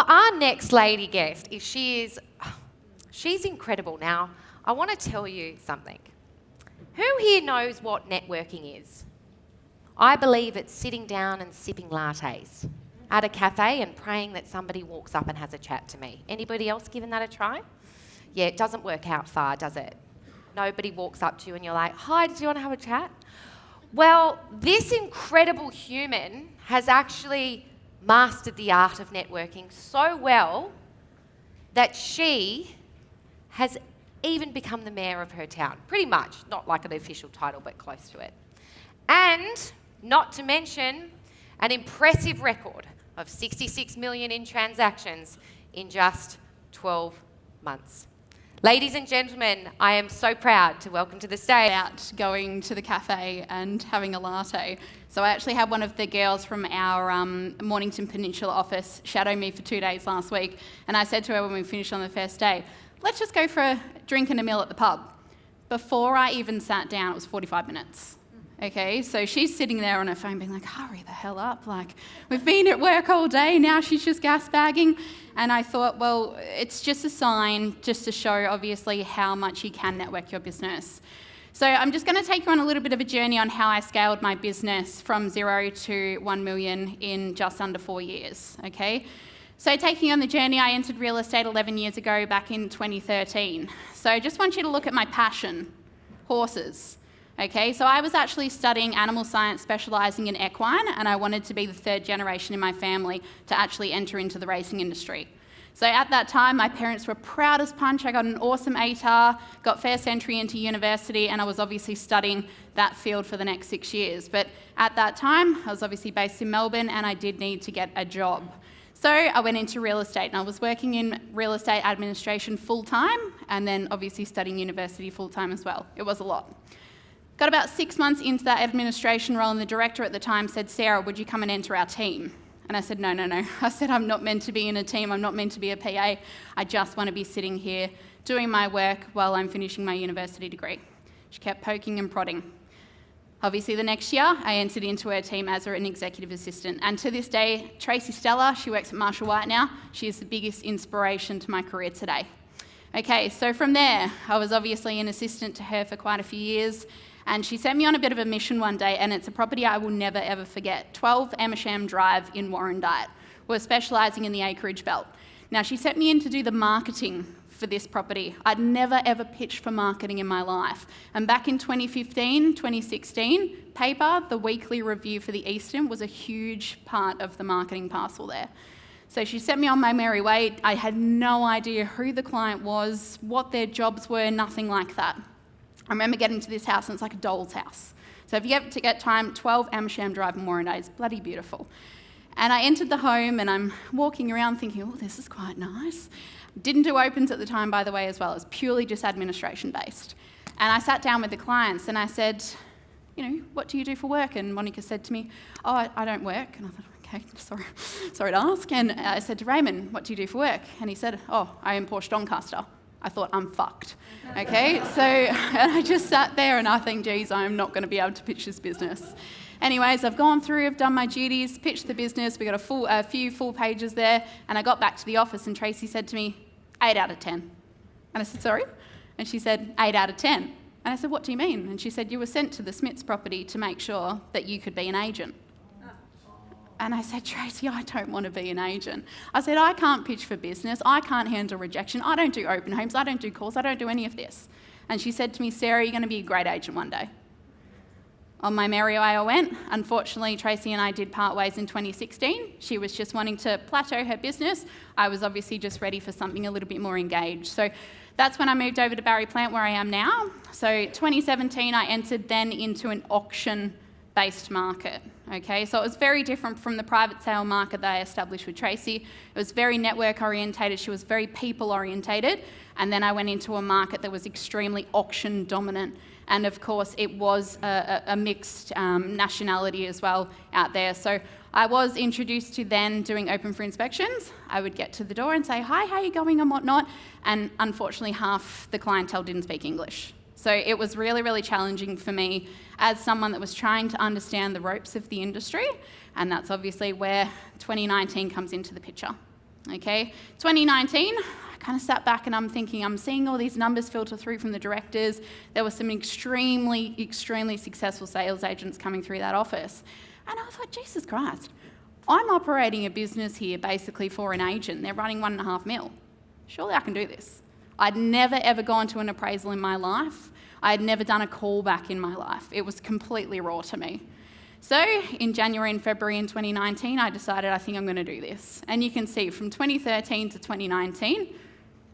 Our next lady guest, she's incredible. Now, I want to tell you something. Who here knows what networking is? I believe it's sitting down and sipping lattes at a cafe and praying that somebody walks up and has a chat to me. Anybody else given that a try? Yeah, it doesn't work out far, does it? Nobody walks up to you and you're like, hi, did you want to have a chat? Well, this incredible human has actually mastered the art of networking so well that she has even become the mayor of her town. Pretty much, not like an official title, but close to it. And not to mention an impressive record of 66 million in transactions in just 12 months. Ladies and gentlemen, I am so proud to welcome to the stage. Out going to the cafe and having a latte. So I actually had one of the girls from our Mornington Peninsula office shadow me for 2 days last week, and I said to her when we finished on the first day, let's just go for a drink and a meal at the pub. Before I even sat down, it was 45 minutes. Okay, so she's sitting there on her phone being like, hurry the hell up, like, we've been at work all day, now she's just gas bagging. And I thought, well, it's just a sign just to show, obviously, how much you can network your business. So I'm just going to take you on a little bit of a journey on how I scaled my business from 0 to 1 million in just under 4 years, okay? So taking you on the journey, I entered real estate 11 years ago, back in 2013. So I just want you to look at my passion, horses. Okay, so I was actually studying animal science, specialising in equine, and I wanted to be the third generation in my family to actually enter into the racing industry. So at that time, my parents were proud as punch. I got an awesome ATAR, got first entry into university, and I was obviously studying that field for the next 6 years. But at that time, I was obviously based in Melbourne, and I did need to get a job. So I went into real estate, and I was working in real estate administration full-time, and then obviously studying university full-time as well. It was a lot. Got about 6 months into that administration role, and the director at the time said, Sarah, would you come and enter our team? And I said, no. I said, I'm not meant to be in a team. I'm not meant to be a PA. I just want to be sitting here doing my work while I'm finishing my university degree. She kept poking and prodding. Obviously, the next year, I entered into her team as an executive assistant. And to this day, Tracy Stella, she works at Marshall White now. She is the biggest inspiration to my career today. Okay, so from there, I was obviously an assistant to her for quite a few years. And she sent me on a bit of a mission one day, and it's a property I will never, ever forget. 12 Amersham Drive in Warrandyte. We're specialising in the acreage belt. Now, she sent me in to do the marketing for this property. I'd never, ever pitched for marketing in my life. And back in 2015, 2016, paper, the weekly review for the Eastern, was a huge part of the marketing parcel there. So she sent me on my merry way. I had no idea who the client was, what their jobs were, nothing like that. I remember getting to this house, and it's like a doll's house. So if you ever get time, 12 Amersham Drive in Warrandyte, it's bloody beautiful. And I entered the home, and I'm walking around thinking, oh, this is quite nice. Didn't do opens at the time, by the way, as well. It was purely just administration-based. And I sat down with the clients, and I said, what do you do for work? And Monica said to me, oh, I don't work. And I thought, okay, sorry to ask. And I said to Raymond, what do you do for work? And he said, oh, I am Porsche Doncaster. I thought, I'm fucked, okay? So and I just sat there and I think, geez, I'm not going to be able to pitch this business. Anyways, I've gone through, I've done my duties, pitched the business, we got a few full pages there, and I got back to the office and Tracy said to me, 8 out of 10. And I said, sorry? And she said, 8 out of 10. And I said, what do you mean? And she said, you were sent to the Smiths property to make sure that you could be an agent. And I said, Tracy, I don't want to be an agent. I said, I can't pitch for business. I can't handle rejection. I don't do open homes. I don't do calls. I don't do any of this. And she said to me, Sarah, you're going to be a great agent one day. On my merry way I went. Unfortunately, Tracy and I did part ways in 2016. She was just wanting to plateau her business. I was obviously just ready for something a little bit more engaged. So that's when I moved over to Barry Plant, where I am now. So 2017, I entered then into an auction-based market. Okay, so it was very different from the private sale market that I established with Tracy. It was very network orientated. She was very people orientated. And then I went into a market that was extremely auction dominant. And of course, it was a mixed nationality as well out there. So I was introduced to then doing open for inspections. I would get to the door and say, hi, how are you going and whatnot? And unfortunately, half the clientele didn't speak English. So it was really, really challenging for me as someone that was trying to understand the ropes of the industry, and that's obviously where 2019 comes into the picture. Okay, 2019, I kind of sat back and I'm thinking, I'm seeing all these numbers filter through from the directors. There were some extremely successful sales agents coming through that office. And I thought, Jesus Christ, I'm operating a business here basically for an agent. They're running 1.5 mil. Surely I can do this. I'd never ever gone to an appraisal in my life. I had never done a callback in my life. It was completely raw to me. So in January and February in 2019, I decided I think I'm going to do this. And you can see from 2013 to 2019,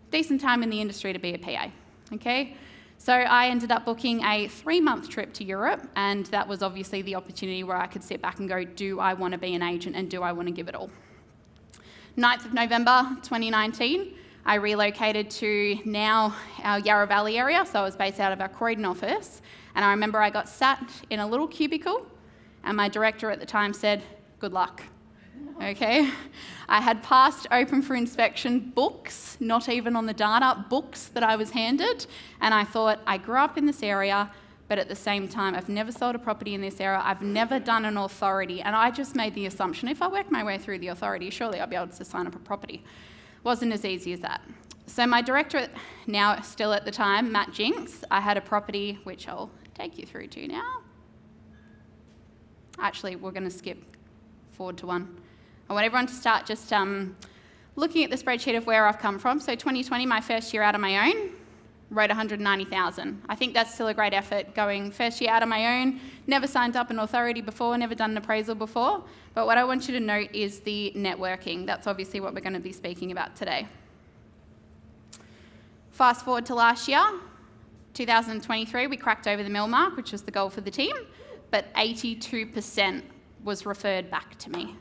decent time in the industry to be a PA, okay? So I ended up booking a 3-month trip to Europe, and that was obviously the opportunity where I could sit back and go, do I want to be an agent and do I want to give it all? 9th of November 2019, I relocated to now our Yarra Valley area, so I was based out of our Croydon office, and I remember I got sat in a little cubicle, and my director at the time said, good luck, okay? I had passed open for inspection books, not even on the data, books that I was handed, and I thought, I grew up in this area, but at the same time, I've never sold a property in this area, I've never done an authority, and I just made the assumption, if I work my way through the authority, surely I'll be able to sign up a property. Wasn't as easy as that. So my director, now still at the time, Matt Jinks, I had a property, which I'll take you through to now. Actually, we're going to skip forward to one. I want everyone to start just looking at the spreadsheet of where I've come from. So 2020, my first year out on my own, wrote 190,000. I think that's still a great effort going first year out on my own, never signed up an authority before, never done an appraisal before. But what I want you to note is the networking. That's obviously what we're going to be speaking about today. Fast forward to last year, 2023, we cracked over the mil mark, which was the goal for the team, but 82% was referred back to me.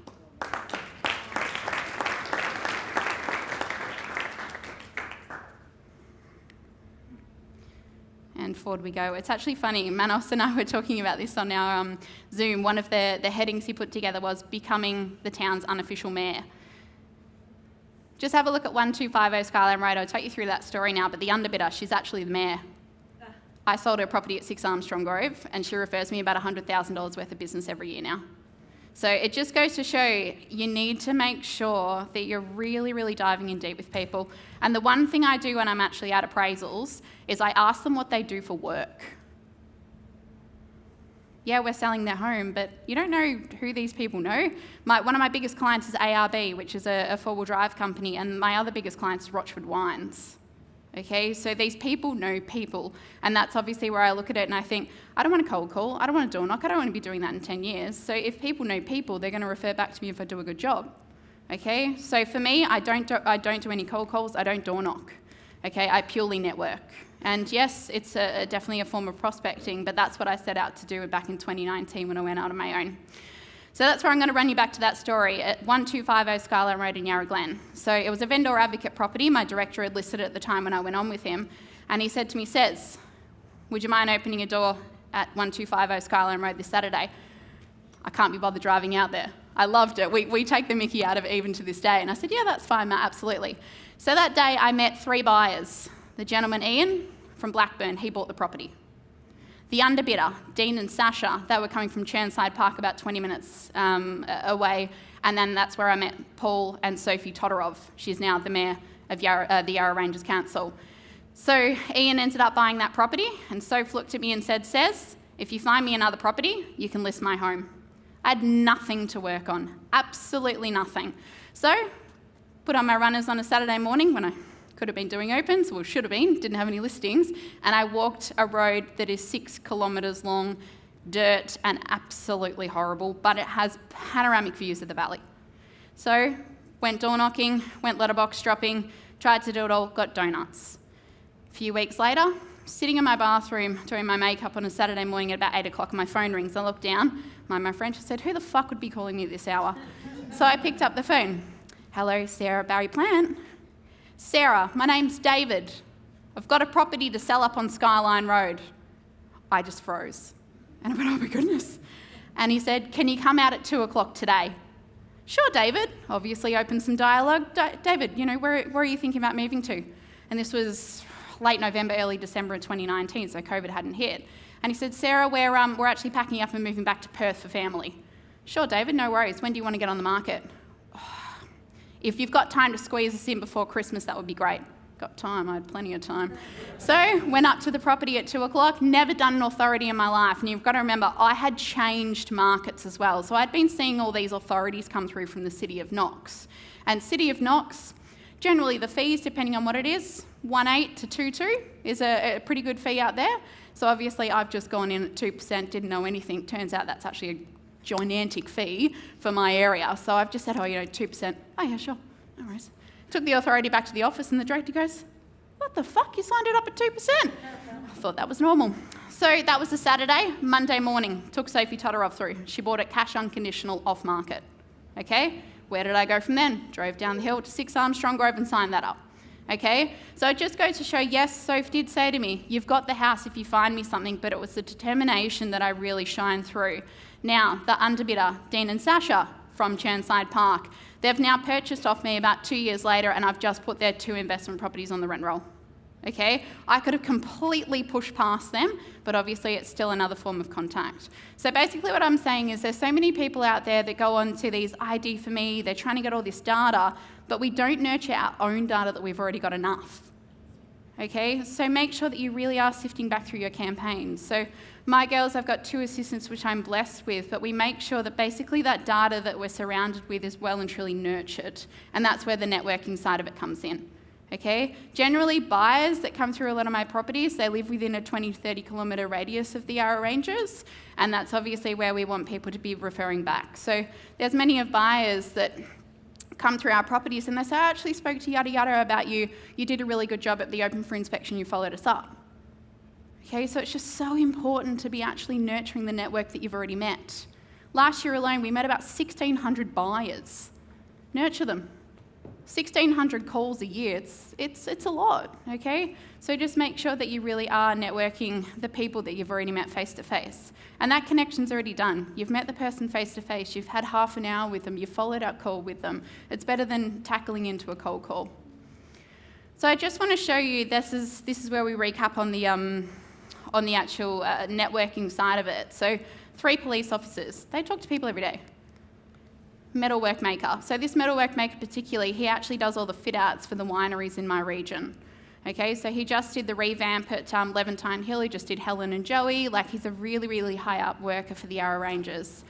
And forward we go. It's actually funny, Manos and I were talking about this on our Zoom. One of the headings he put together was becoming the town's unofficial mayor. Just have a look at 1250 Skyline Road. I'll take you through that story now, but the underbidder, she's actually the mayor. I sold her property at 6 Armstrong Grove, and she refers me about $100,000 worth of business every year now. So it just goes to show you need to make sure that you're really diving in deep with people. And the one thing I do when I'm actually at appraisals is I ask them what they do for work. Yeah, we're selling their home, but you don't know who these people know. One of my biggest clients is ARB, which is a four-wheel drive company, and my other biggest client is Rochford Wines. Okay, so these people know people, and that's obviously where I look at it and I think, I don't want a cold call, I don't want a door knock, I don't want to be doing that in 10 years. So if people know people, they're going to refer back to me if I do a good job. Okay, so for me, I don't do any cold calls, I don't door knock. Okay, I purely network. And yes, it's definitely a form of prospecting, but that's what I set out to do back in 2019 when I went out on my own. So that's where I'm going to run you back to that story at 1250 Skyline Road in Yarra Glen. So it was a vendor advocate property. My director had listed it at the time when I went on with him. And he said to me, Sez, would you mind opening a door at 1250 Skyline Road this Saturday? I can't be bothered driving out there. I loved it. We take the mickey out of it even to this day. And I said, yeah, that's fine, Matt, absolutely. So that day I met 3 buyers. The gentleman, Ian, from Blackburn, he bought the property. The underbidder, Dean and Sasha, they were coming from Churnside Park about 20 minutes away, and then that's where I met Paul and Sophie Todorov. She's now the mayor of the Yarra Ranges Council. So Ian ended up buying that property, and Soph looked at me and said, Sez, if you find me another property, you can list my home. I had nothing to work on, absolutely nothing. So put on my runners on a Saturday morning when I could have been doing opens, well, should have been, didn't have any listings, and I walked a road that is 6 kilometres long, dirt and absolutely horrible, but it has panoramic views of the valley. So went door knocking, went letterbox dropping, tried to do it all, got donuts. A few weeks later, sitting in my bathroom doing my makeup on a Saturday morning at about 8 o'clock, and my phone rings. I look down, my friend just said, who the fuck would be calling me at this hour? So I picked up the phone. Hello, Sarah Barry Plant. Sarah, my name's David. I've got a property to sell up on Skyline Road. I just froze. And I went, oh my goodness. And he said, can you come out at 2 o'clock today? Sure, David. Obviously opened some dialogue. David, where are you thinking about moving to? And this was late November, early December of 2019, so COVID hadn't hit. And he said, Sarah, we're actually packing up and moving back to Perth for family. Sure, David, no worries. When do you want to get on the market? If you've got time to squeeze us in before Christmas, that would be great. Got time, I had plenty of time. So went up to the property at 2 o'clock, never done an authority in my life. And you've got to remember, I had changed markets as well. So I'd been seeing all these authorities come through from the City of Knox. And City of Knox, generally the fees, depending on what it is, 1.8 to 2.2 is a pretty good fee out there. So obviously I've just gone in at 2%, didn't know anything. Turns out that's actually a gigantic fee for my area. So I've just said, 2%. Oh yeah, sure, no worries. Took the authority back to the office and the director goes, what the fuck, you signed it up at 2%? I thought that was normal. So that was a Saturday. Monday morning, took Sophie Todorov through. She bought it cash unconditional off market. Okay, where did I go from then? Drove down the hill to 6 Armstrong Grove and signed that up. Okay, so it just goes to show, yes, Soph did say to me, you've got the house if you find me something, but it was the determination that I really shined through. Now, the underbidder, Dean and Sasha from Churnside Park, they've now purchased off me about 2 years later, and I've just put their 2 investment properties on the rent roll. Okay, I could have completely pushed past them, but obviously it's still another form of contact. So basically what I'm saying is there's so many people out there that go on to these ID for me, they're trying to get all this data, but we don't nurture our own data that we've already got enough. Okay, so make sure that you really are sifting back through your campaigns. So my girls, I've got 2 assistants which I'm blessed with, but we make sure that basically that data that we're surrounded with is well and truly nurtured, and that's where the networking side of it comes in. Okay, generally buyers that come through a lot of my properties, they live within a 20 to 30 kilometre radius of the Yarra Ranges, and that's obviously where we want people to be referring back. So there's many of buyers that come through our properties and they say, I actually spoke to yada yada about you, you did a really good job at the open for inspection, you followed us up. Okay, so it's just so important to be actually nurturing the network that you've already met. Last year alone, we met about 1,600 buyers. Nurture them. 1,600 calls a year, it's a lot, okay? So just make sure that you really are networking the people that you've already met face to face. And that connection's already done. You've met the person face to face, you've had half an hour with them, you've followed up call with them. It's better than tackling into a cold call. So I just want to show you, this is where we recap on the actual networking side of it. So 3 police officers, they talk to people every day. Metalwork maker. So this metalwork maker particularly, he actually does all the fit outs for the wineries in my region. Okay, so he just did the revamp at Levantine Hill, he just did Helen and Joey, like he's a really, really high up worker for the Yarra Ranges.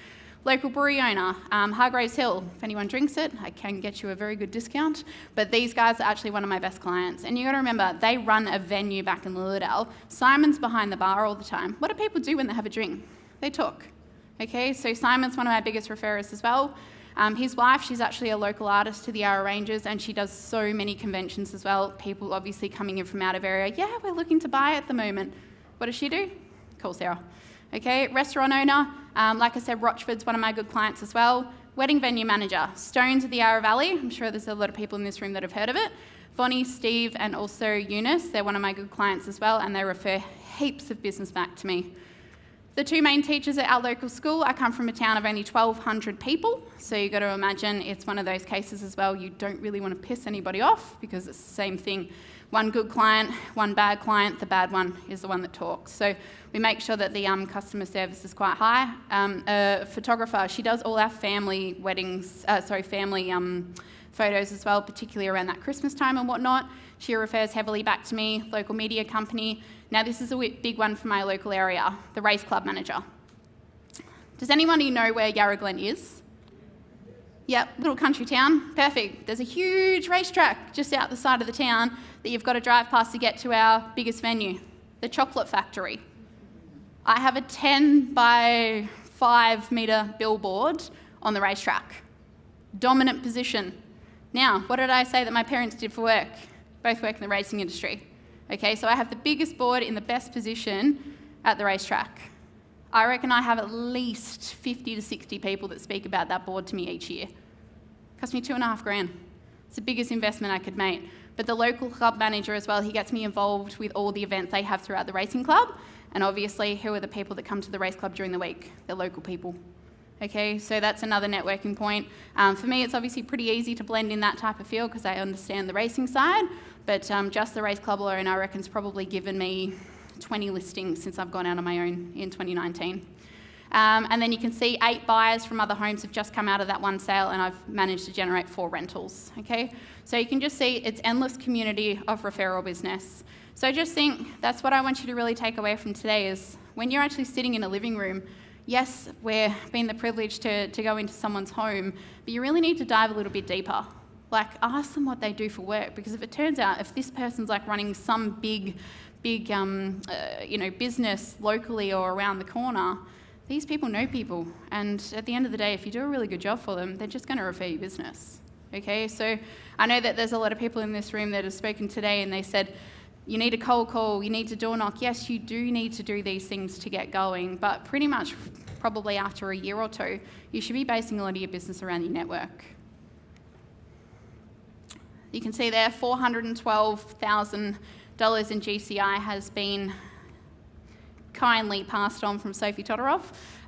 Local brewery owner, Hargraves Hill, if anyone drinks it, I can get you a very good discount, but these guys are actually one of my best clients. And you gotta remember, they run a venue back in Lilydale. Simon's behind the bar all the time. What do people do when they have a drink? They talk. Okay, so Simon's one of my biggest referrers as well. His wife, she's actually a local artist to the Yarra Ranges and she does so many conventions as well. People obviously coming in from out of area. Yeah, we're looking to buy at the moment. What does she do? Call Sarah. Okay, restaurant owner. Like I said, Rochford's one of my good clients as well. Wedding venue manager. Stones of the Yarra Valley. I'm sure there's a lot of people in this room that have heard of it. Bonnie, Steve and also Eunice. They're one of my good clients as well and they refer heaps of business back to me. The 2 main teachers at our local school, I come from a town of only 1,200 people, so you've got to imagine it's one of those cases as well, you don't really want to piss anybody off because it's the same thing. One good client, one bad client, the bad one is the one that talks. So we make sure that the customer service is quite high. A photographer, she does all our family weddings, family photos as well, particularly around that Christmas time and whatnot. She refers heavily back to me, local media company. Now this is a big one for my local area, the race club manager. Does anybody know where Yarra Glen is? Yep, little country town, perfect. There's a huge racetrack just out the side of the town that you've got to drive past to get to our biggest venue, the Chocolate Factory. I have a 10 by 5 metre billboard on the racetrack. Dominant position. Now, what did I say that my parents did for work? Both work in the racing industry. Okay, so I have the biggest board in the best position at the racetrack. I reckon I have at least 50 to 60 people that speak about that board to me each year. Cost me $2,500. It's the biggest investment I could make. But the local club manager as well, he gets me involved with all the events they have throughout the racing club. And obviously, who are the people that come to the race club during the week? They're local people. Okay, so that's another networking point. For me, it's obviously pretty easy to blend in that type of field because I understand the racing side, but just the race club alone, I reckon's probably given me 20 listings since I've gone out on my own in 2019. And then you can see 8 buyers from other homes have just come out of that one sale, and I've managed to generate 4 rentals, okay? So you can just see it's endless community of referral business. So just think, that's what I want you to really take away from today is when you're actually sitting in a living room, yes, we're being the privilege to go into someone's home, but you really need to dive a little bit deeper. Like, ask them what they do for work, because if it turns out if this person's like running some big business locally or around the corner, these people know people, and at the end of the day, if you do a really good job for them, they're just going to refer you business, okay? So I know that there's a lot of people in this room that have spoken today, and they said, you need a cold call, you need to door knock. Yes, you do need to do these things to get going, but pretty much probably after a year or two, you should be basing a lot of your business around your network. You can see there, $412,000 in GCI has been kindly passed on from Sophie Todorov.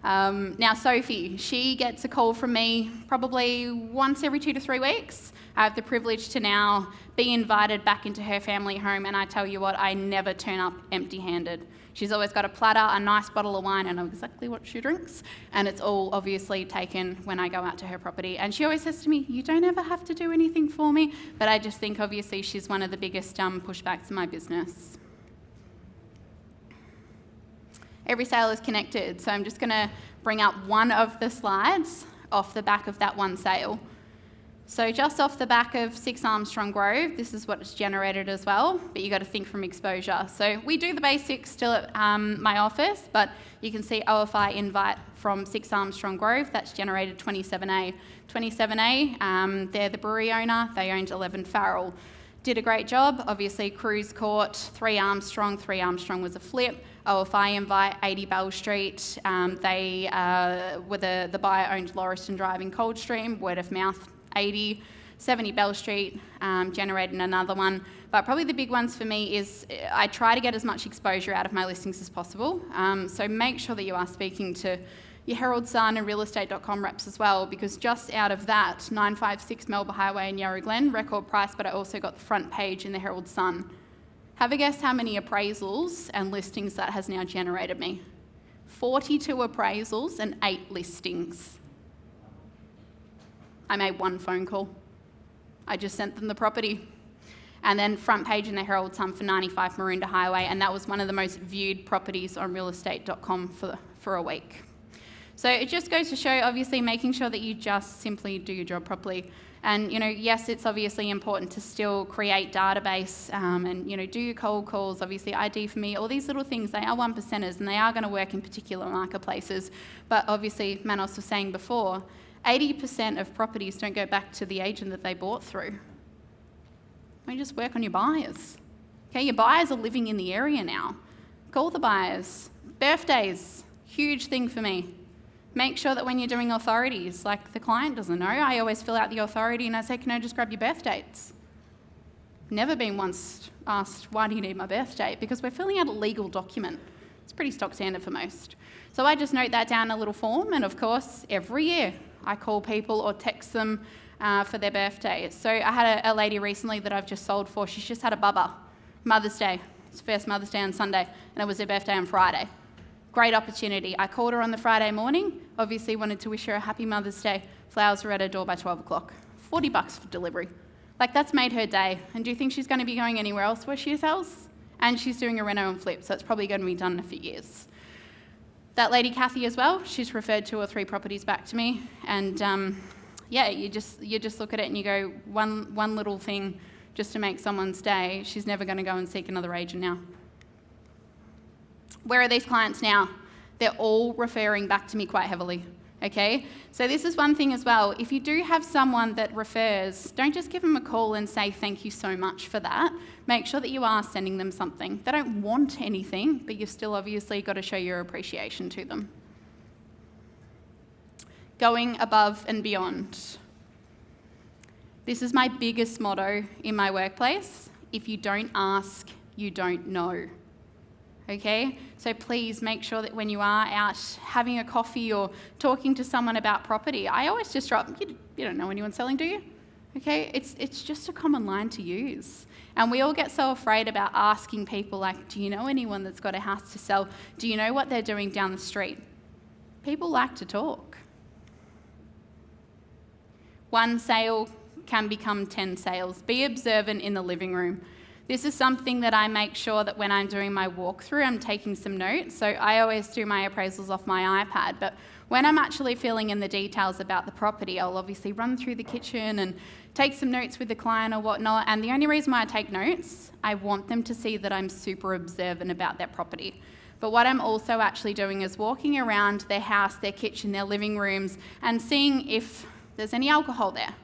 Now Sophie, she gets a call from me probably once every 2 to 3 weeks. I have the privilege to now be invited back into her family home, and I tell you what, I never turn up empty-handed. She's always got a platter, a nice bottle of wine, and I know exactly what she drinks, and it's all obviously taken when I go out to her property. And she always says to me, you don't ever have to do anything for me, but I just think obviously she's one of the biggest pushbacks in my business. Every sale is connected, so I'm just going to bring up one of the slides off the back of that one sale. So just off the back of 6 Armstrong Grove, this is what it's generated as well, but you got to think from exposure. So we do the basics still at my office, but you can see OFI invite from 6 Armstrong Grove, that's generated 27A. 27A, they're the brewery owner, they owned 11 Referral. Did a great job, obviously Cruise Court, 3 Armstrong was a flip. OFI invite, 80 Bell Street, they were the buyer owned Lauriston Drive in Coldstream, word of mouth, 80, 70 Bell Street, generated another one. But probably the big ones for me is I try to get as much exposure out of my listings as possible. So make sure that you are speaking to your Herald Sun and realestate.com reps as well, because just out of that, 956 Melba Highway in Yarra Glen, record price, but I also got the front page in the Herald Sun. Have a guess how many appraisals and listings that has now generated me. 42 appraisals and 8 listings. I made 1 phone call. I just sent them the property. And then front page in the Herald Sun for 95 Maroondah Highway, and that was one of the most viewed properties on realestate.com for a week. So it just goes to show, obviously, making sure that you just simply do your job properly. And, yes, it's obviously important to still create database and, do your cold calls, obviously ID for me, all these little things, they are 1%ers and they are going to work in particular marketplaces. But obviously, Manos was saying before, 80% of properties don't go back to the agent that they bought through. We just work on your buyers. Okay, your buyers are living in the area now. Call the buyers. Birthdays, huge thing for me. Make sure that when you're doing authorities, like the client doesn't know, I always fill out the authority and I say, can I just grab your birth dates? Never been once asked, why do you need my birth date? Because we're filling out a legal document. It's pretty stock standard for most. So I just note that down in a little form, and of course, every year I call people or text them for their birthday. So I had a lady recently that I've just sold for. She's just had a bubba, Mother's Day. It's first Mother's Day on Sunday, and it was her birthday on Friday. Great opportunity. I called her on the Friday morning, obviously wanted to wish her a happy Mother's Day. Flowers were at her door by 12 o'clock. $40 for delivery. Like, that's made her day. And do you think she's going to be going anywhere else where she sells? And she's doing a reno and flip, so it's probably going to be done in a few years. That lady, Kathy, as well, she's referred 2 or 3 properties back to me. And you just look at it and you go, one little thing just to make someone's day, she's never going to go and seek another agent now. Where are these clients now? They're all referring back to me quite heavily, okay? So this is one thing as well. If you do have someone that refers, don't just give them a call and say thank you so much for that. Make sure that you are sending them something. They don't want anything, but you've still obviously got to show your appreciation to them. Going above and beyond. This is my biggest motto in my workplace. If you don't ask, you don't know. Okay, so please make sure that when you are out having a coffee or talking to someone about property, I always just drop, you don't know anyone selling, do you? Okay, it's just a common line to use. And we all get so afraid about asking people, like, do you know anyone that's got a house to sell? Do you know what they're doing down the street? People like to talk. One sale can become 10 sales. Be observant in the living room. This is something that I make sure that when I'm doing my walkthrough, I'm taking some notes. So I always do my appraisals off my iPad, but when I'm actually filling in the details about the property, I'll obviously run through the kitchen and take some notes with the client or whatnot. And the only reason why I take notes, I want them to see that I'm super observant about their property. But what I'm also actually doing is walking around their house, their kitchen, their living rooms, and seeing if there's any alcohol there.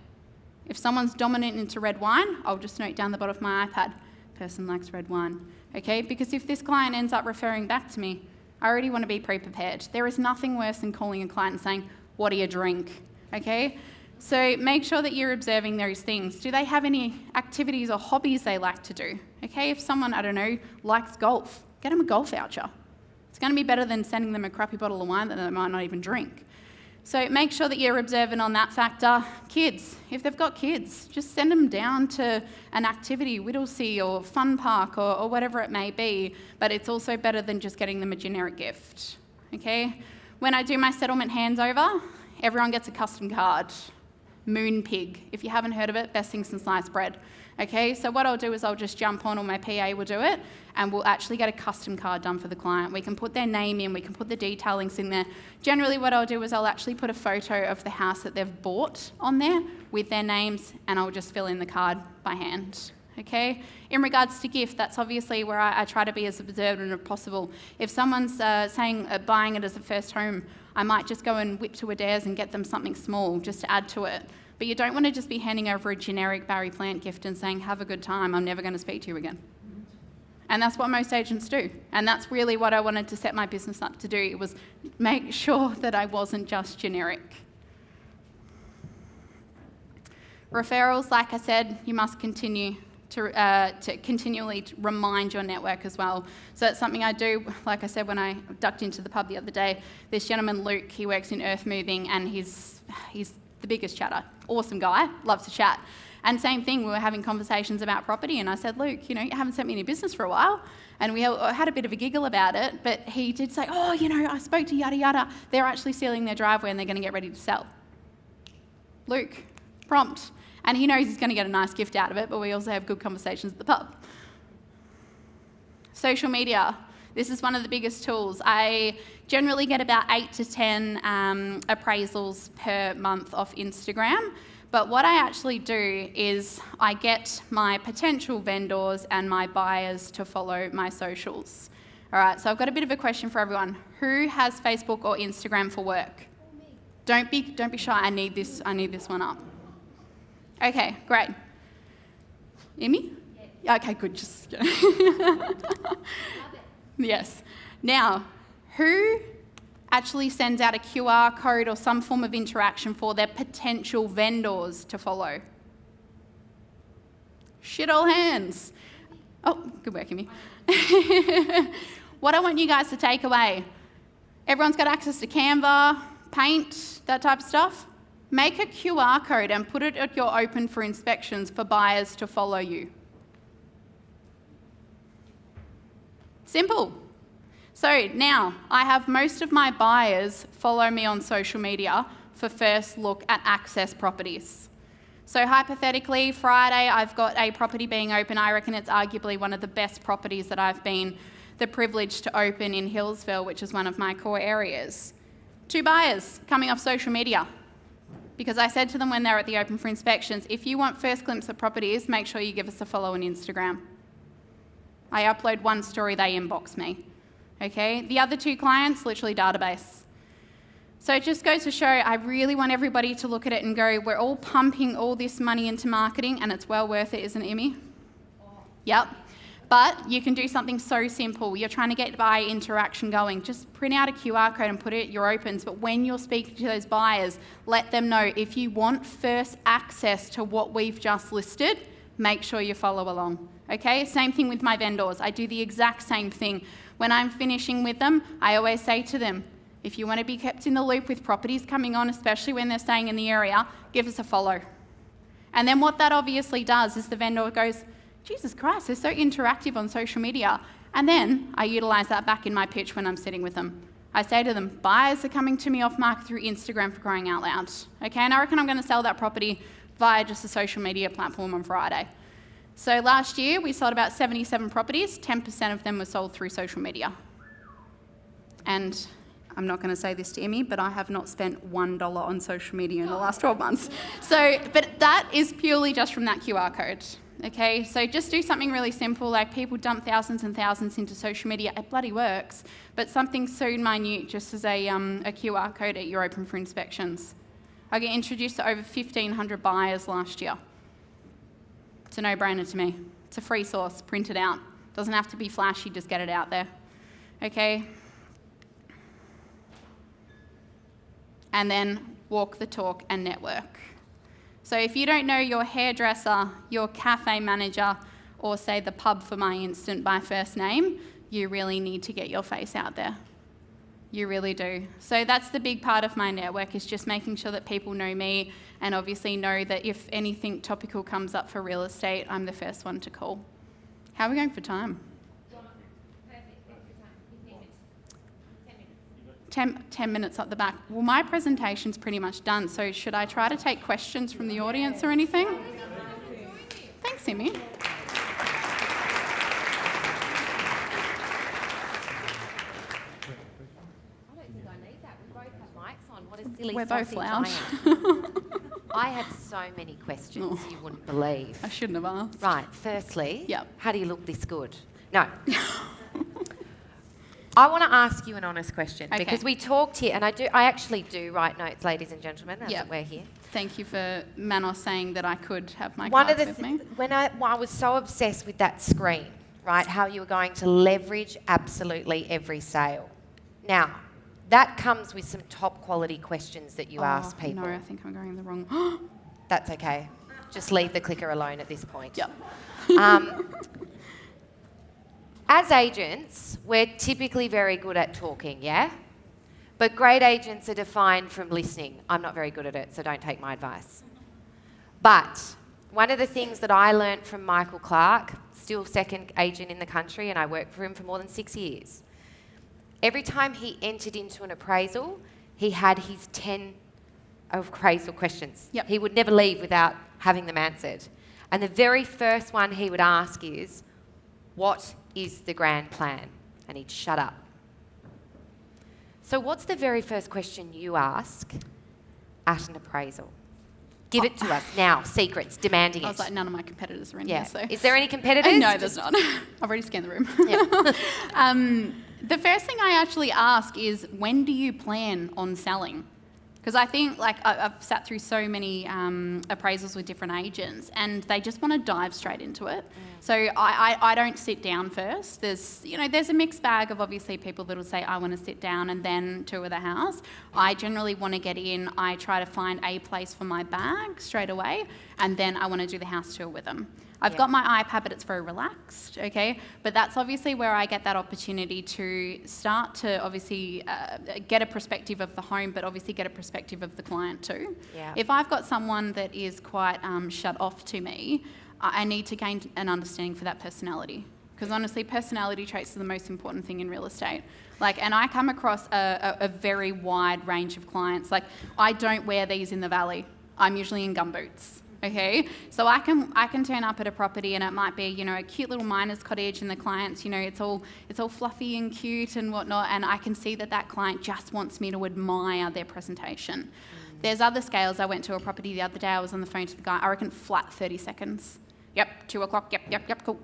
If someone's dominant into red wine, I'll just note down the bottom of my iPad, person likes red wine, okay? Because if this client ends up referring back to me, I already want to be pre-prepared. There is nothing worse than calling a client and saying, what do you drink, okay? So make sure that you're observing those things. Do they have any activities or hobbies they like to do? Okay, if someone, I don't know, likes golf, get them a golf voucher. It's going to be better than sending them a crappy bottle of wine that they might not even drink. So make sure that you're observant on that factor. Kids, if they've got kids, just send them down to an activity, Whittlesea or Fun Park or whatever it may be, but it's also better than just getting them a generic gift, okay? When I do my settlement handover, everyone gets a custom card. Moon Pig, if you haven't heard of it, best thing since sliced bread. Okay, so what I'll do is I'll just jump on, or my PA will do it, and we'll actually get a custom card done for the client. We can put their name in, we can put the detailings in there. Generally what I'll do is I'll actually put a photo of the house that they've bought on there with their names, and I'll just fill in the card by hand. Okay, in regards to gift, that's obviously where I try to be as observant as possible. If someone's buying it as a first home, I might just go and whip to Adairs and get them something small just to add to it. But you don't want to just be handing over a generic Barry Plant gift and saying, have a good time, I'm never going to speak to you again. And that's what most agents do. And that's really what I wanted to set my business up to do. It was make sure that I wasn't just generic. Referrals, like I said, you must continue to continually remind your network as well. So that's something I do, like I said, when I ducked into the pub the other day. This gentleman, Luke, he works in earth moving, and he's the biggest chatter. Awesome guy, loves to chat. And same thing, we were having conversations about property, and I said, Luke, you haven't sent me any business for a while. And we had a bit of a giggle about it, but he did say, I spoke to yada yada. They're actually sealing their driveway and they're going to get ready to sell. Luke, prompt. And he knows he's going to get a nice gift out of it, but we also have good conversations at the pub. Social media. This is one of the biggest tools. I generally get about 8 to 10 appraisals per month off Instagram. But what I actually do is I get my potential vendors and my buyers to follow my socials. All right, so I've got a bit of a question for everyone. Who has Facebook or Instagram for work? Don't be shy. I need this one up. Okay, great. Emmy? Yes. Okay, good. Just yes. Now, who actually sends out a QR code or some form of interaction for their potential vendors to follow? Shit all hands. Oh, good work, Emmy. What I want you guys to take away, everyone's got access to Canva, Paint, that type of stuff. Make a QR code and put it at your open for inspections for buyers to follow you. Simple. So now I have most of my buyers follow me on social media for first look at access properties. So hypothetically, Friday I've got a property being open. I reckon it's arguably one of the best properties that I've been the privilege to open in Hillsville, which is one of my core areas. 2 buyers coming off social media. Because I said to them when they were at the open for inspections, if you want first glimpse of properties, make sure you give us a follow on Instagram. I upload one story, they inbox me. Okay, the other 2 clients, literally database. So it just goes to show, I really want everybody to look at it and go, we're all pumping all this money into marketing and it's well worth it, isn't it, Emmy? Yep. But you can do something so simple. You're trying to get buyer interaction going. Just print out a QR code and put it at your opens. But when you're speaking to those buyers, let them know if you want first access to what we've just listed, make sure you follow along. Okay, same thing with my vendors. I do the exact same thing. When I'm finishing with them, I always say to them, if you want to be kept in the loop with properties coming on, especially when they're staying in the area, give us a follow. And then what that obviously does is the vendor goes, Jesus Christ, they're so interactive on social media. And then I utilise that back in my pitch when I'm sitting with them. I say to them, buyers are coming to me off market through Instagram, for crying out loud. Okay, and I reckon I'm going to sell that property via just a social media platform on Friday. So last year we sold about 77 properties, 10% of them were sold through social media. And I'm not going to say this to Emmy, but I have not spent $1 on social media in the last 12 months. So, but that is purely just from that QR code. Okay, so just do something really simple, like people dump thousands and thousands into social media. It bloody works, but something so minute, just as a QR code at your open for inspections. I get introduced to over 1,500 buyers last year. It's a no-brainer to me. It's a free source, print it out. Doesn't have to be flashy, just get it out there. Okay. And then walk the talk and network. So if you don't know your hairdresser, your cafe manager, or say the pub for my instant by first name, you really need to get your face out there. You really do. So that's the big part of my network, is just making sure that people know me and obviously know that if anything topical comes up for real estate, I'm the first one to call. How are we going for time? 10 minutes at the back. Well, my presentation's pretty much done, so should I try to take questions from the audience or anything? Thanks, Emmy. I don't think I need that. We both have mics on. What a silly We're both sausage loud. I am. I have so many questions you wouldn't believe. I shouldn't have asked. Right, firstly, Yep. how do you look this good? No. I want to ask you an honest question, Okay. because we talked here, and I actually do write notes, ladies and gentlemen, that's Yep. what we're here. Thank you for Manos saying that I could have my One of cards the with me. when I was so obsessed with that screen, right, how you were going to leverage absolutely every sale. Now, that comes with some top quality questions that you ask people. No, I think I'm going the wrong. That's okay. Just leave the clicker alone at this point. Yep. As agents, we're typically very good at talking, yeah? But great agents are defined from listening. I'm not very good at it, so don't take my advice. But one of the things that I learnt from Michael Clark, still second agent in the country, and I worked for him for more than 6 years, every time he entered into an appraisal, he had his 10 appraisal questions. Yep. He would never leave without having them answered. And the very first one he would ask is, what is the grand plan? And he'd shut up. So what's the very first question you ask at an appraisal? Give it to us now, secrets, demanding it. I was like, none of my competitors are in Yeah. here. So. Is there any competitors? No, there's not. I've already scanned the room. Yeah. The first thing I actually ask is, when do you plan on selling? Because I think, like, I've sat through so many appraisals with different agents, and they just want to dive straight into it. So I don't sit down first. There's a mixed bag of obviously people that will say, I want to sit down and then tour the house. I generally want to get in. I try to find a place for my bag straight away, and then I want to do the house tour with them. I've got my iPad, but it's very relaxed, okay? But that's obviously where I get that opportunity to start to obviously get a perspective of the home, but obviously get a perspective of the client too. Yeah. If I've got someone that is quite shut off to me, I need to gain an understanding for that personality. Because honestly, personality traits are the most important thing in real estate. And I come across a very wide range of clients. Like, I don't wear these in the valley. I'm usually in gumboots. Okay, so I can turn up at a property and it might be, a cute little miner's cottage, and the client's, it's all fluffy and cute and whatnot, and I can see that client just wants me to admire their presentation. There's other scales. I went to a property the other day. I was on the phone to the guy. I reckon flat 30 seconds. Yep, 2 o'clock. Yep, cool.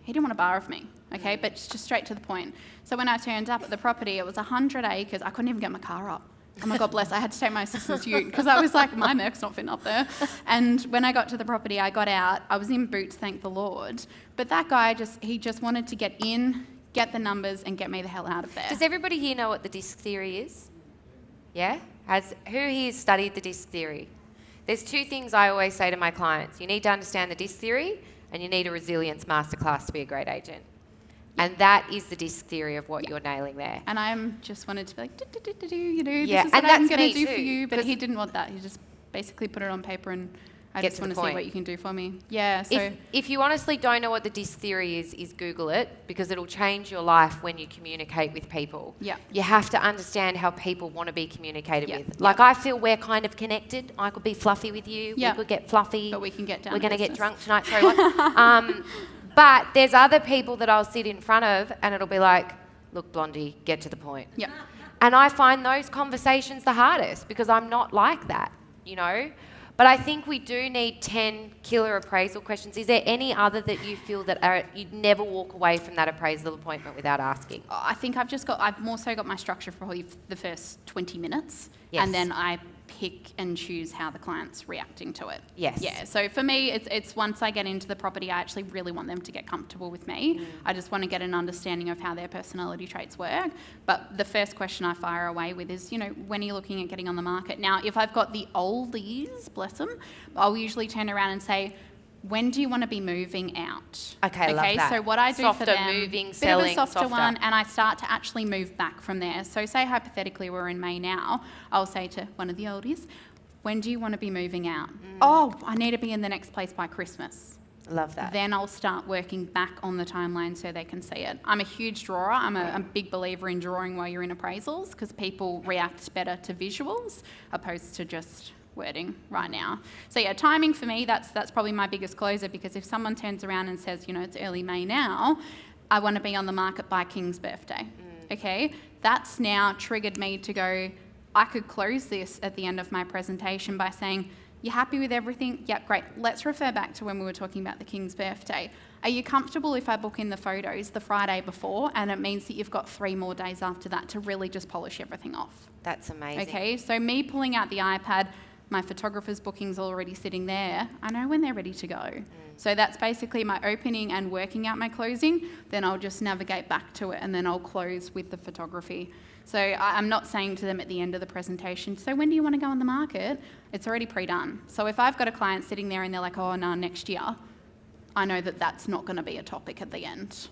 He didn't want a bar of me, okay, but just straight to the point. So when I turned up at the property, it was 100 acres. I couldn't even get my car up. Oh my God bless, I had to take my assistant's ute because I was like, my Merc's not fitting up there. And when I got to the property, I got out. I was in boots, thank the Lord. But that guy he just wanted to get in, get the numbers, and get me the hell out of there. Does everybody here know what the disc theory is? Yeah? Who here has studied the disc theory? There's 2 things I always say to my clients. You need to understand the disc theory, and you need a resilience masterclass to be a great agent. And that is the disc theory of what you're nailing there. And I just wanted to be like, this is Yeah, what and I'm that's going me to do too, for you. But he didn't want that. He just basically put it on paper and I Get just to want the to see point. what you can do for me. Yeah, so... If you honestly don't know what the DISC theory is Google it, because it'll change your life when you communicate with people. Yeah. You have to understand how people want to be communicated Yeah. with. Yeah. Like, I feel we're kind of connected. I could be fluffy with you. Yeah. We could get fluffy. But we can get down We're to going to get business. drunk tonight. Sorry, what? But there's other people that I'll sit in front of and it'll be like, look, Blondie, get to the point. Yep. And I find those conversations the hardest because I'm not like that, you know? But I think we do need 10 killer appraisal questions. Is there any other that you feel that you'd never walk away from that appraisal appointment without asking? I think I've more so got my structure for probably the first 20 minutes. Yes. And then I pick and choose how the client's reacting to it. Yes. Yeah, so for me, it's once I get into the property, I actually really want them to get comfortable with me. I just want to get an understanding of how their personality traits work. But the first question I fire away with is, when are you looking at getting on the market? Now, if I've got the oldies, bless them, I'll usually turn around and say, when do you want to be moving out? Okay, love that. So what I do Softer for them, moving, selling, bit of a softer softer. one, and I start to actually move back from there. So say hypothetically we're in May now, I'll say to one of the oldies, when do you want to be moving out? Oh, I need to be in the next place by Christmas. Love that. Then I'll start working back on the timeline so they can see it. I'm a huge drawer. I'm a big believer in drawing while you're in appraisals because people react better to visuals opposed to just wording right now. So yeah, timing for me, that's probably my biggest closer because if someone turns around and says, it's early May now, I want to be on the market by King's birthday. Okay, that's now triggered me to go, I could close this at the end of my presentation by saying, you happy with everything? Yep, great. Let's refer back to when we were talking about the King's birthday. Are you comfortable if I book in the photos the Friday before? And it means that you've got 3 more days after that to really just polish everything off. That's amazing. Okay, so me pulling out the iPad, my photographer's booking's already sitting there. I know when they're ready to go. So that's basically my opening and working out my closing. Then I'll just navigate back to it and then I'll close with the photography. So I'm not saying to them at the end of the presentation, so when do you want to go on the market? It's already pre-done. So if I've got a client sitting there and they're like, oh no, next year, I know that that's not going to be a topic at the end.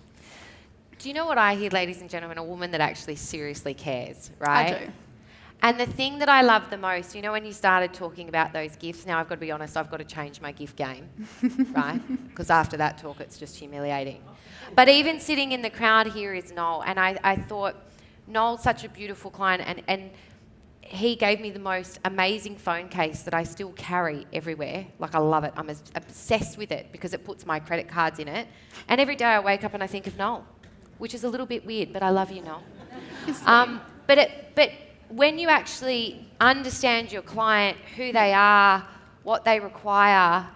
Do you know what I hear, ladies and gentlemen? A woman that actually seriously cares, right? I do. And the thing that I love the most, when you started talking about those gifts, now I've got to be honest, I've got to change my gift game, right? Because after that talk, it's just humiliating. But even sitting in the crowd here is Noel, and I thought, Noel's such a beautiful client, and he gave me the most amazing phone case that I still carry everywhere. Like, I love it. I'm obsessed with it because it puts my credit cards in it. And every day I wake up and I think of Noel, which is a little bit weird, but I love you, Noel. But when you actually understand your client, who they are, what they require,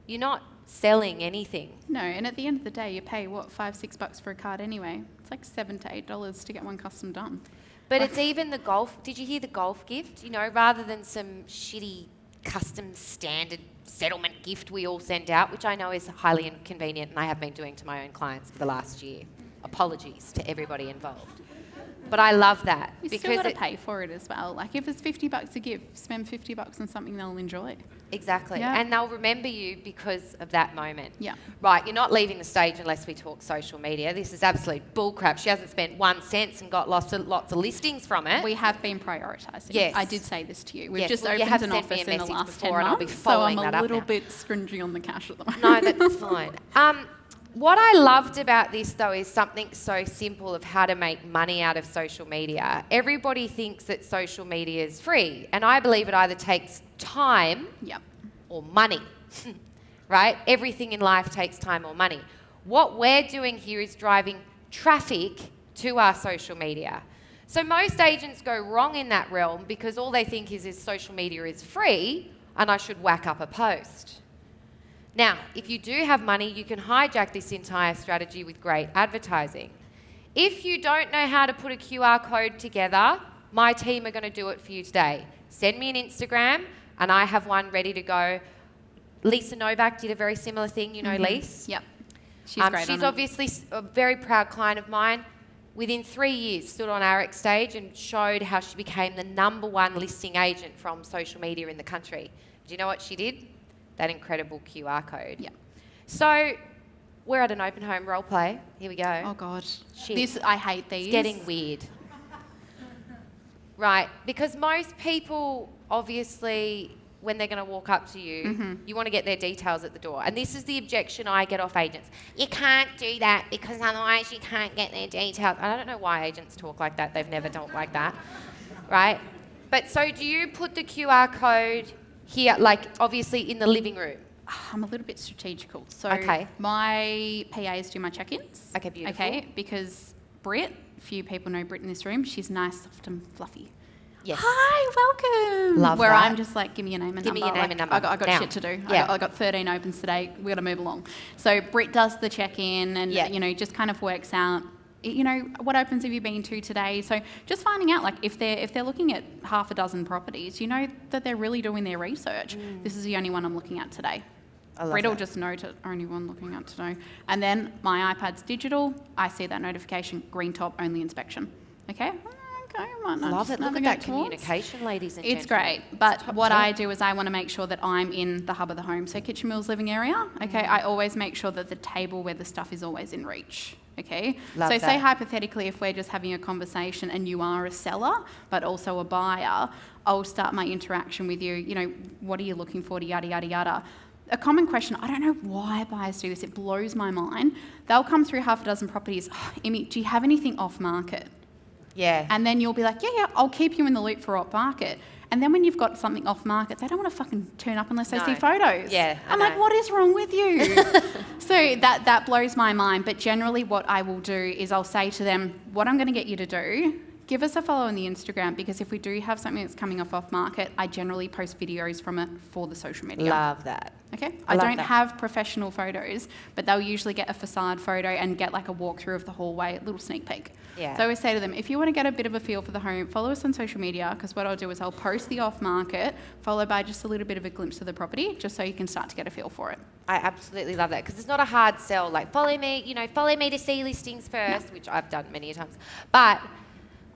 you're not selling anything. No, and at the end of the day, you pay, $5-6 for a card anyway. It's like $7 to $8 to get one custom done. But it's even the golf. Did you hear the golf gift? Rather than some shitty custom standard settlement gift we all send out, which I know is highly inconvenient and I have been doing to my own clients for the last year. Apologies to everybody involved. But I love that. You still got to pay for it as well. Like if it's $50 a gift, spend $50 on something they'll enjoy. Exactly. Yeah. And they'll remember you because of that moment. Yeah. Right, you're not leaving the stage unless we talk social media. This is absolute bullcrap. She hasn't spent 1 cent and got lots of listings from it. We have been prioritising. Yes. I did say this to you. We've Yes, just well, you opened have an sent me office a in the message last 10 before and I'll be months, so following I'm that a up little now. bit stringy on the cash at the moment. No, that's fine. What I loved about this, though, is something so simple of how to make money out of social media. Everybody thinks that social media is free, and I believe it either takes time Yep. or money, right? Everything in life takes time or money. What we're doing here is driving traffic to our social media. So most agents go wrong in that realm because all they think is social media is free and I should whack up a post. Now, if you do have money, you can hijack this entire strategy with great advertising. If you don't know how to put a QR code together, my team are going to do it for you today. Send me an Instagram, and I have one ready to go. Lisa Novak did a very similar thing. You know Lise? Yep. She's great She's on it. obviously a very proud client of mine. Within 3 years, stood on AREC stage and showed how she became the #1 listing agent from social media in the country. Do you know what she did? That incredible QR code. Yeah. So we're at an open home role play. Here we go. Oh God. Shit. I hate these. It's getting weird. Right, because most people obviously when they're going to walk up to you, you want to get their details at the door. And this is the objection I get off agents. You can't do that because otherwise you can't get their details. I don't know why agents talk like that. They've never talked like that, right? But so do you put the QR code here, like obviously in the living room? I'm a little bit strategical. So Okay. my PAs do my check-ins. Okay, beautiful. Okay, because Brit, few people know Brit in this room, she's nice, soft and fluffy. Yes. Hi, welcome. Love Where that. I'm just like, give me your name and Give number. me your name and number. I got Now. shit to do. Yeah. I got 13 opens today. We've got to move along. So Brit does the check-in and, Yeah. you know, just kind of works out, you know, what opens have you been to today? So just finding out, like, if they're looking at half a dozen properties, you know that they're really doing their research. This is the only one I'm looking at today. I love Brit will that. just note it, only one looking at today. And then my iPad's digital. I see that notification, green top, only inspection. Okay? Okay, I might not Love just it. Look at navigate that towards. communication, ladies and It's gentlemen. great, but top what tip. I do is I want to make sure that I'm in the hub of the home. So kitchen, meals, living area, okay? I always make sure that the table where the stuff is always in reach, okay? Love so say that. hypothetically if we're just having a conversation and you are a seller but also a buyer, I'll start my interaction with you, you know, what are you looking for, yada, yada, yada. A common question, I don't know why buyers do this, it blows my mind. They'll come through half a dozen properties, oh, Emmy, do you have anything off market? Yeah. And then you'll be like, yeah, I'll keep you in the loop for off market. And then when you've got something off market, they don't want to fucking turn up unless they No. see photos. Yeah, I I'm like, know. what is wrong with you? So that blows my mind. But generally what I will do is I'll say to them, what I'm going to get you to do, give us a follow on the Instagram, because if we do have something that's coming off market, I generally post videos from it for the social media. Love that. Okay, I I love don't that. have professional photos, but they'll usually get a facade photo and get like a walkthrough of the hallway, a little sneak peek. Yeah. So I always say to them, if you want to get a bit of a feel for the home, follow us on social media, because what I'll do is I'll post the off market, followed by just a little bit of a glimpse of the property, just so you can start to get a feel for it. I absolutely love that because it's not a hard sell. Like follow me to see listings first, which I've done many times. But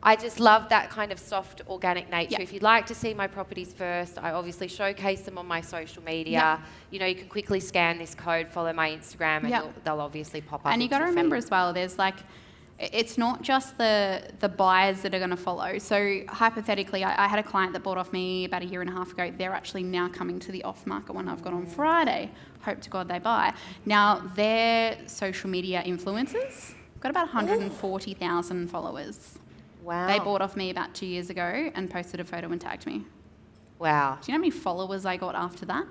I just love that kind of soft, organic nature. Yep. If you'd like to see my properties first, I obviously showcase them on my social media. Yep. You know, you can quickly scan this code, follow my Instagram, and Yep. they'll obviously pop up. And you got to into your remember feed. as well, there's like, it's not just the buyers that are going to follow. So hypothetically, I had a client that bought off me about a year and a half ago. They're actually now coming to the off-market one I've got on Friday. Hope to God they buy. Now, their social media influencers got about 140,000 followers. Wow. They bought off me about 2 years ago and posted a photo and tagged me. Wow. Do you know how many followers I got after that?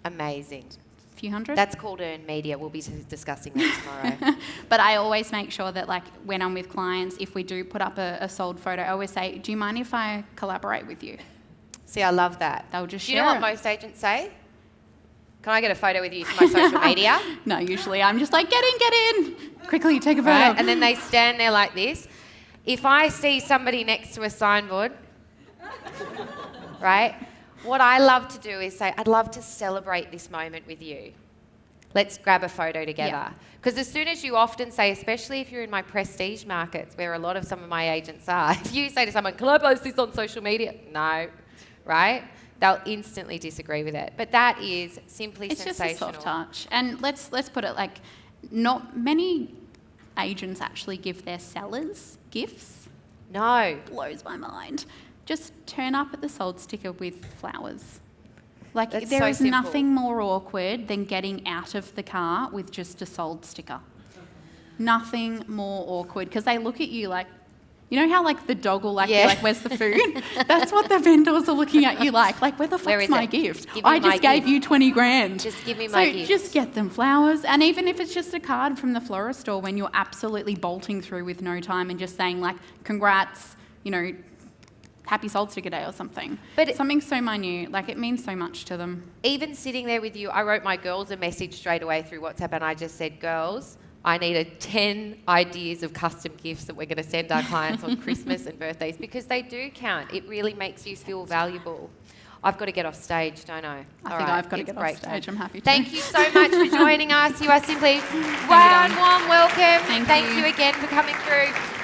Amazing. A few hundred? That's called earned media. We'll be discussing that tomorrow. But I always make sure that, like, when I'm with clients, if we do put up a sold photo, I always say, do you mind if I collaborate with you? See, I love that. They'll just Do you know share what it. most agents say? Can I get a photo with you for my social media? No, usually I'm just like, get in. Quickly, take a photo. Right? And then they stand there like this. If I see somebody next to a signboard, right, what I love to do is say, I'd love to celebrate this moment with you. Let's grab a photo together. Because as soon as you often say, especially if you're in my prestige markets, where a lot of some of my agents are, if you say to someone, can I post this on social media? No, right? They'll instantly disagree with it. But that is simply It's just a sensational. soft touch. And let's put it like, not many agents actually give their sellers gifts. No. Blows my mind. Just turn up at the sold sticker with flowers. Like, That's there so is simple. nothing more awkward than getting out of the car with just a sold sticker. Nothing more awkward, because they look at you like, you know how like the dog will be like, where's the food? That's what the vendors are looking at you like where the Where fuck's is my it? gift? Give me I my just gave gift. you 20 grand. Just give me my So gift. just get them flowers. And even if it's just a card from the florist store when you're absolutely bolting through with no time and just saying like, congrats, you know, happy sold sticker day or something. But something so minute, like it means so much to them. Even sitting there with you, I wrote my girls a message straight away through WhatsApp and I just said, girls, I need 10 ideas of custom gifts that we're going to send our clients on Christmas and birthdays, because they do count. It really makes you feel valuable. I've got to get off stage, don't I? I think I've got to get off stage. I'm happy to. Thank you so much for joining us. You are simply warm welcome. Thank you again for coming through.